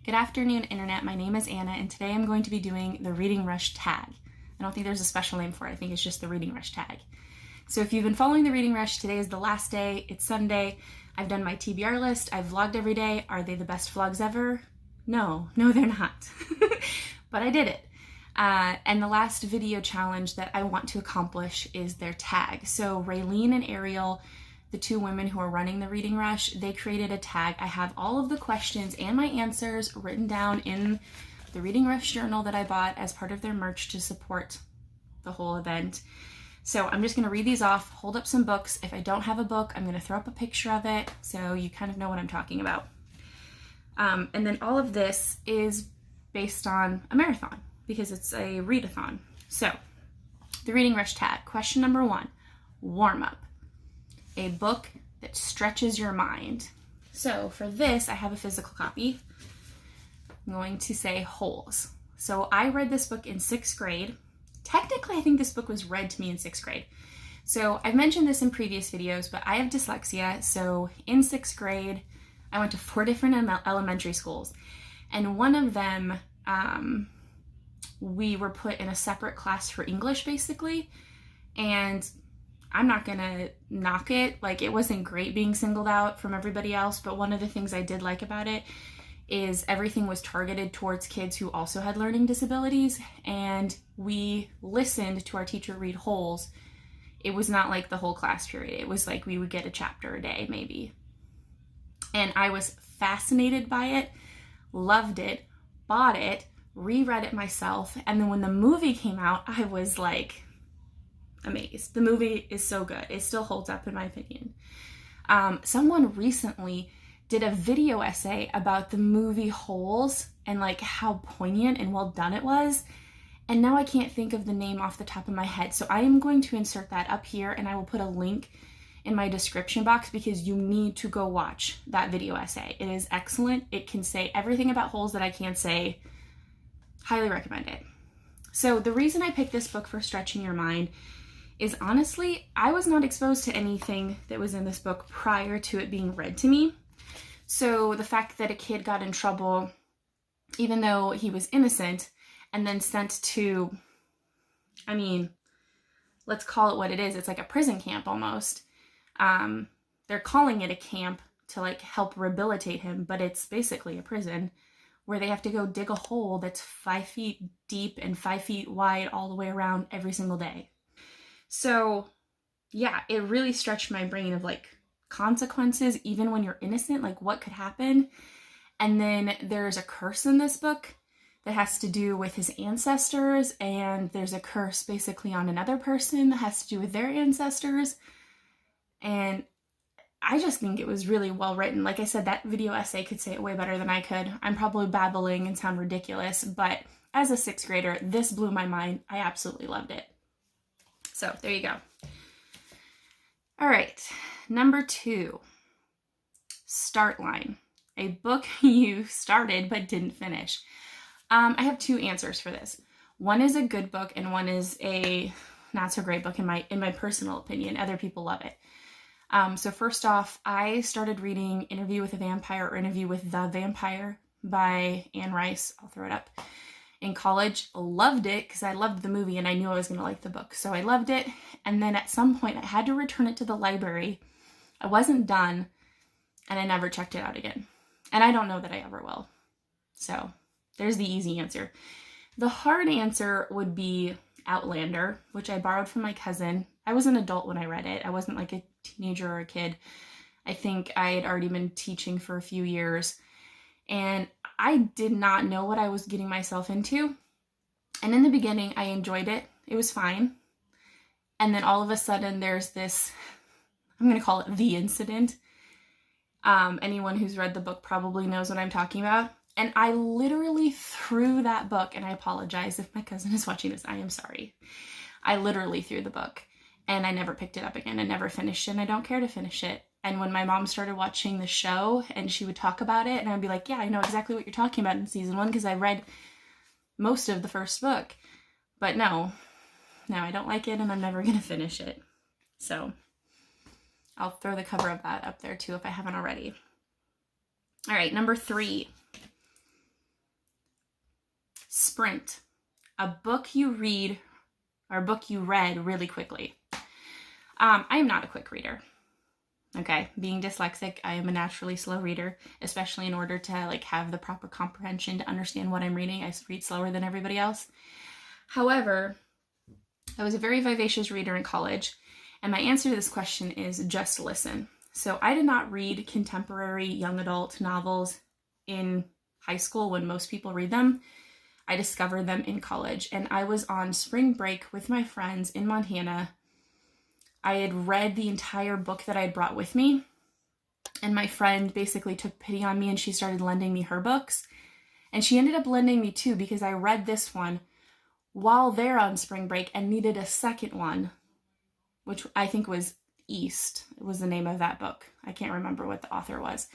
Good afternoon, Internet. My name is Anna, and today I'm going to be doing the Reading Rush tag. I don't think there's a special name for it. I think it's just the Reading Rush tag. So if you've been following the Reading Rush, today is the last day. It's Sunday. I've done my TBR list. I've vlogged every day. Are they the best vlogs ever? No, they're not. But I did it. And the last video challenge that I want to accomplish is their tag. So Raylene and Ariel, the two women who are running the Reading Rush, they created a tag. I have all of the questions and my answers written down in the Reading Rush journal that I bought as part of their merch to support the whole event. So I'm just going to read these off, hold up some books. If I don't have a book, I'm going to throw up a picture of it so you kind of know what I'm talking about. And then all of this is based on a marathon because it's a readathon. So the Reading Rush tag, question number 1, Warmup. A book that stretches your mind. So for this, I have a physical copy. I'm going to say Holes. So I read this book in 6th grade. Technically, I think this book was read to me in 6th grade. So I've mentioned this in previous videos, but I have dyslexia. So in 6th grade, I went to 4 different elementary schools. And one of them, we were put in a separate class for English, basically. And I'm not gonna knock it, like it wasn't great being singled out from everybody else, but one of the things I did like about it is everything was targeted towards kids who also had learning disabilities, and we listened to our teacher read Holes. It was not like the whole class period, it was like we would get a chapter a day maybe. And I was fascinated by it, loved it, bought it, reread it myself, and then when the movie came out, I was like, amazed. The movie is so good. It still holds up in my opinion. Someone recently did a video essay about the movie Holes and like how poignant and well done it was. And now I can't think of the name off the top of my head. So I am going to insert that up here and I will put a link in my description box because you need to go watch that video essay. It is excellent. It can say everything about Holes that I can't say. Highly recommend it. So the reason I picked this book for stretching your mind is honestly, I was not exposed to anything that was in this book prior to it being read to me. So the fact that a kid got in trouble, even though he was innocent, and then sent to, I mean, let's call it what it is. It's like a prison camp almost. They're calling it a camp to like help rehabilitate him, but it's basically a prison where they have to go dig a hole that's 5 feet deep and 5 feet wide all the way around every single day. So yeah, it really stretched my brain of like consequences, even when you're innocent, like what could happen. And then there's a curse in this book that has to do with his ancestors. And there's a curse basically on another person that has to do with their ancestors. And I just think it was really well written. Like I said, that video essay could say it way better than I could. I'm probably babbling and sound ridiculous, but as a 6th grader, this blew my mind. I absolutely loved it. So there you go. All right, number 2, Start Line, a book you started but didn't finish. I have 2 answers for this. One is a good book and one is a not so great book in my personal opinion. Other people love it. So first off, I started reading Interview with a Vampire or Interview with the Vampire by Anne Rice. I'll throw it up. In college, loved it because I loved the movie and I knew I was going to like the book. So I loved it. And then at some point I had to return it to the library. I wasn't done and I never checked it out again. And I don't know that I ever will. So there's the easy answer. The hard answer would be Outlander, which I borrowed from my cousin. I was an adult when I read it. I wasn't like a teenager or a kid. I think I had already been teaching for a few years. And I did not know what I was getting myself into. And in the beginning, I enjoyed it. It was fine. And then all of a sudden, there's this, I'm going to call it the incident. Anyone who's read the book probably knows what I'm talking about. And I literally threw that book, and I apologize if my cousin is watching this. I am sorry. I literally threw the book, and I never picked it up again. I never finished it, and I don't care to finish it. And when my mom started watching the show and she would talk about it and I'd be like, yeah, I know exactly what you're talking about in season 1 because I read most of the first book. But no, I don't like it and I'm never going to finish it. So I'll throw the cover of that up there too if I haven't already. All right, number 3. sprint. A book you read or a book you read really quickly. I am not a quick reader. Okay, being dyslexic, I am a naturally slow reader, especially in order to like have the proper comprehension to understand what I'm reading. I read slower than everybody else. However, I was a very vivacious reader in college, and my answer to this question is just listen. So I did not read contemporary young adult novels in high school when most people read them. I discovered them in college, and I was on spring break with my friends in Montana. I had read the entire book that I had brought with me, and my friend basically took pity on me and she started lending me her books. And she ended up lending me two because I read this one while they're on spring break and needed a second one, which I think was East. It was the name of that book. I can't remember what the author was.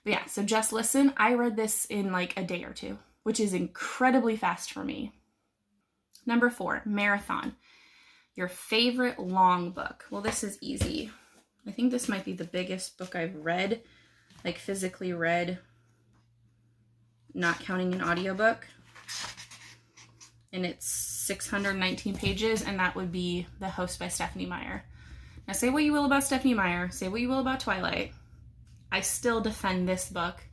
But yeah, so just listen. I read this in like a day or two, which is incredibly fast for me. Number 4, marathon. Your favorite long book. Well, this is easy. I think this might be the biggest book I've read, like physically read, not counting an audiobook. And it's 619 pages, and that would be The Host by Stephenie Meyer. Now, say what you will about Stephenie Meyer, say what you will about Twilight. I still defend this book.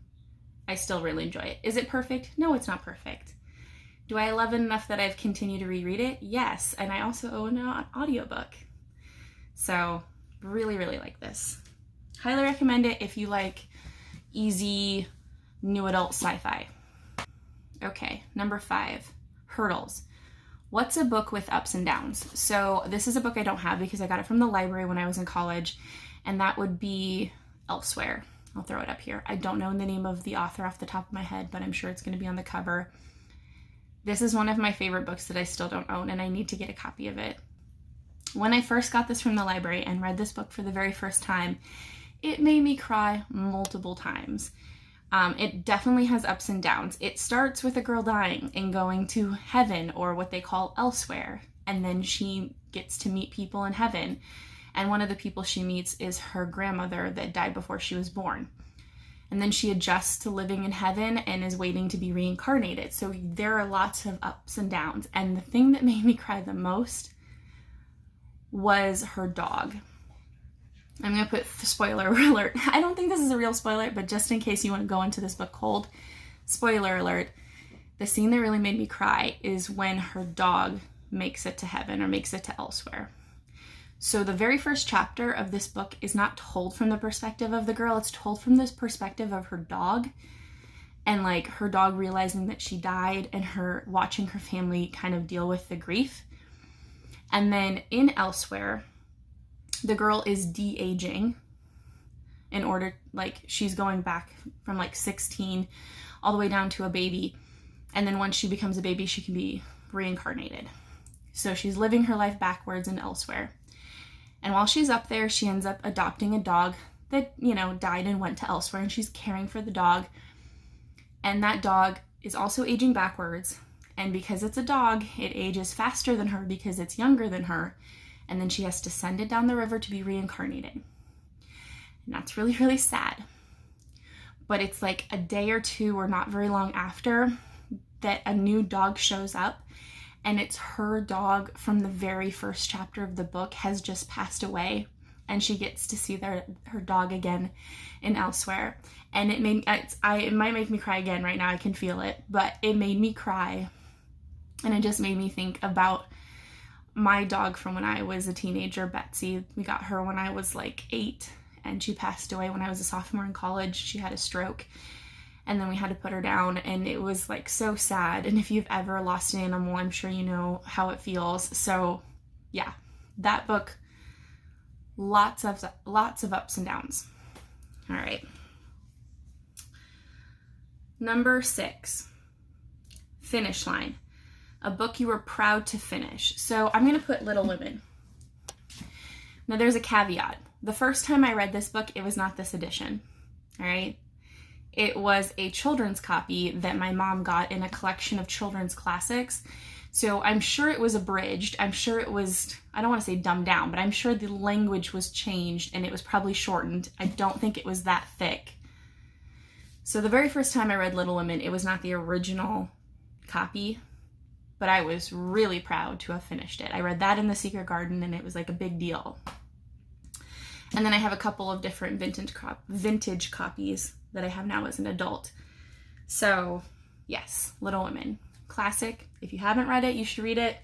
I still really enjoy it. Is it perfect? No, it's not perfect. Do I love it enough that I've continued to reread it? Yes, and I also own an audiobook. So, really, really like this. Highly recommend it if you like easy, new adult sci-fi. Okay, number 5, Hurdles. What's a book with ups and downs? So, this is a book I don't have because I got it from the library when I was in college, and that would be Elsewhere. I'll throw it up here. I don't know the name of the author off the top of my head, but I'm sure it's going to be on the cover. This is one of my favorite books that I still don't own, and I need to get a copy of it. When I first got this from the library and read this book for the very first time, it made me cry multiple times. It definitely has ups and downs. It starts with a girl dying and going to heaven, or what they call elsewhere, and then she gets to meet people in heaven. And one of the people she meets is her grandmother that died before she was born. And then she adjusts to living in heaven and is waiting to be reincarnated. So there are lots of ups and downs. And the thing that made me cry the most was her dog. I'm going to put spoiler alert. I don't think this is a real spoiler, but just in case you want to go into this book cold, spoiler alert. The scene that really made me cry is when her dog makes it to heaven or makes it to elsewhere. So the very first chapter of this book is not told from the perspective of the girl. It's told from this perspective of her dog, and like her dog realizing that she died and her watching her family kind of deal with the grief. And then in Elsewhere, the girl is de-aging in order, like she's going back from like 16 all the way down to a baby. And then once she becomes a baby, she can be reincarnated. So she's living her life backwards in Elsewhere. And while she's up there, she ends up adopting a dog that, died and went to Elsewhere, and she's caring for the dog. And that dog is also aging backwards. And because it's a dog, it ages faster than her because it's younger than her. And then she has to send it down the river to be reincarnated. And that's really, really sad. But it's like a day or two or not very long after that a new dog shows up. And it's her dog from the very first chapter of the book has just passed away, and she gets to see her dog again in Elsewhere. And it might make me cry again right now. I can feel it, but it made me cry, and it just made me think about my dog from when I was a teenager, Betsy. We got her when I was like 8, and she passed away when I was a sophomore in college. She had a stroke. And then we had to put her down, and it was like so sad. And if you've ever lost an animal, I'm sure you know how it feels. So yeah, that book, lots of ups and downs. All right. Number 6, Finish Line, a book you were proud to finish. So I'm going to put Little Women. Now there's a caveat. The first time I read this book, it was not this edition. All right. It was a children's copy that my mom got in a collection of children's classics. So I'm sure it was abridged. I'm sure it was, I don't want to say dumbed down, but I'm sure the language was changed and it was probably shortened. I don't think it was that thick. So the very first time I read Little Women, it was not the original copy. but I was really proud to have finished it. I read that in the Secret Garden, and it was like a big deal. And then I have a couple of different vintage copies that I have now as an adult. So yes, Little Women, classic. If you haven't read it, you should read it.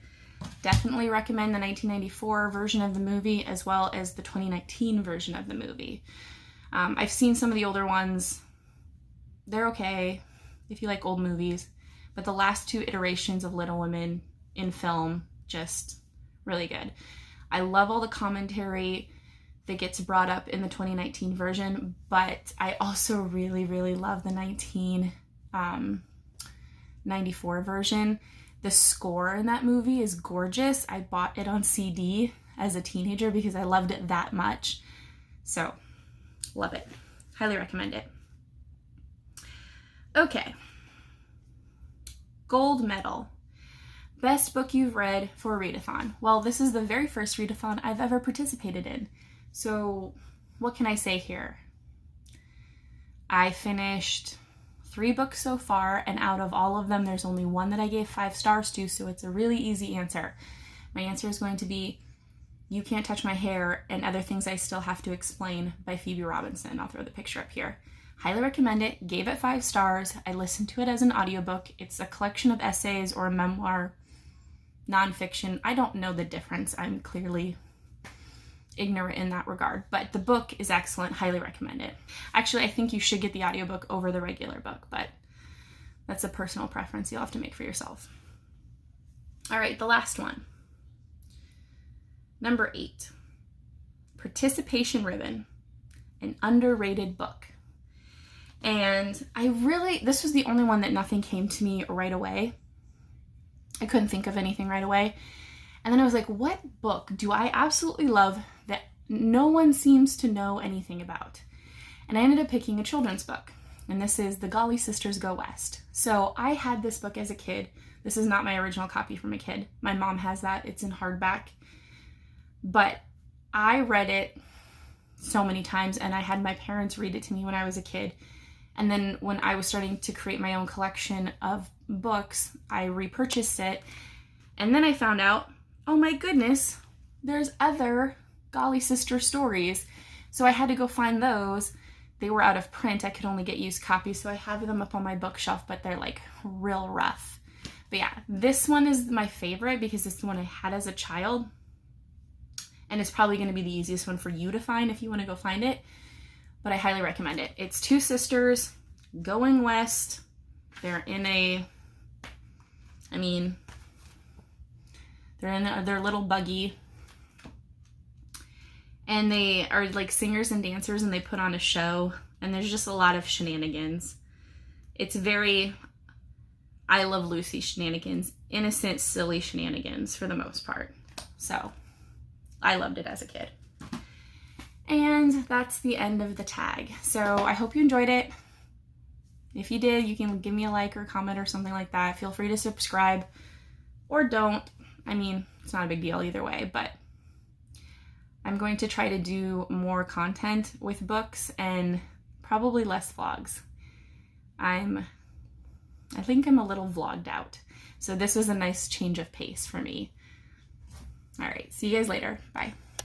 Definitely recommend the 1994 version of the movie as well as the 2019 version of the movie. I've seen some of the older ones. They're okay if you like old movies, but the last two iterations of Little Women in film, just really good. I love all the commentary that gets brought up in the 2019 version, but I also really, really love the 1994 version. The score in that movie is gorgeous. I bought it on CD as a teenager because I loved it that much. So, love it. Highly recommend it. Okay. Gold medal. Best book you've read for a readathon. Well, this is the very first readathon I've ever participated in. So, what can I say here? I finished 3 books so far, and out of all of them, there's only one that I gave 5 stars to, so it's a really easy answer. My answer is going to be You Can't Touch My Hair and Other Things I Still Have to Explain by Phoebe Robinson. I'll throw the picture up here. Highly recommend it. Gave it 5 stars. I listened to it as an audiobook. It's a collection of essays or a memoir, nonfiction. I don't know the difference. I'm clearly ignorant in that regard, but the book is excellent. Highly recommend it. Actually, I think you should get the audiobook over the regular book, but that's a personal preference you'll have to make for yourself. All right, the last one. Number 8, Participation Ribbon, an underrated book. And this was the only one that nothing came to me right away. I couldn't think of anything right away. And then I was like, what book do I absolutely love that no one seems to know anything about? And I ended up picking a children's book. And this is The Golly Sisters Go West. So I had this book as a kid. This is not my original copy from a kid. My mom has that. It's in hardback. But I read it so many times, and I had my parents read it to me when I was a kid. And then when I was starting to create my own collection of books, I repurchased it. And then I found out, oh my goodness, there's other Golly Sister stories. So I had to go find those. They were out of print. I could only get used copies, so I have them up on my bookshelf, but they're like real rough. But yeah, this one is my favorite because it's the one I had as a child. And it's probably going to be the easiest one for you to find if you want to go find it. But I highly recommend it. It's 2 sisters going west. They're in their little buggy. And they are like singers and dancers, and they put on a show. And there's just a lot of shenanigans. It's very I Love Lucy shenanigans. Innocent, silly shenanigans for the most part. So I loved it as a kid. And that's the end of the tag. So I hope you enjoyed it. If you did, you can give me a like or comment or something like that. Feel free to subscribe or don't. I mean, it's not a big deal either way, but I'm going to try to do more content with books and probably less vlogs. I think I'm a little vlogged out. So this was a nice change of pace for me. All right, see you guys later. Bye.